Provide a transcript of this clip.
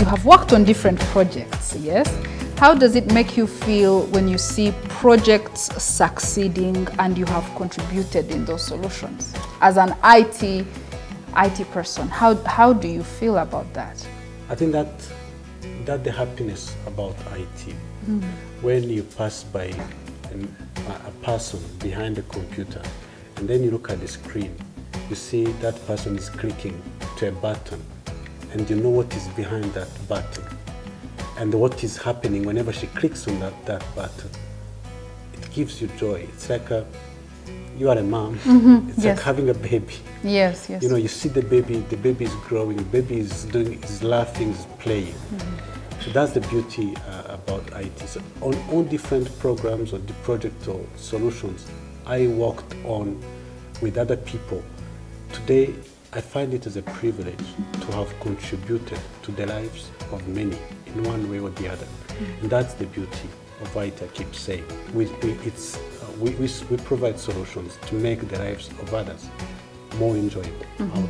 have worked on different projects, yes? How does it make you feel when you see projects succeeding and you have contributed in those solutions? As an IT person, how do you feel about that? I think that the happiness about IT, when you pass by a person behind the computer and then you look at the screen, you see that person is clicking to a button and you know what is behind that button and what is happening whenever she clicks on that button. It gives you joy. It's like you are a mom. It's like having a baby. Yes, yes. You know, you see the baby is growing, the baby is laughing, is playing. So that's the beauty about IT. So on all different programs or the project or solutions I worked on with other people, today I find it as a privilege to have contributed to the lives of many in one way or the other. And that's the beauty of IT, I keep saying. We provide solutions to make the lives of others more enjoyable, I would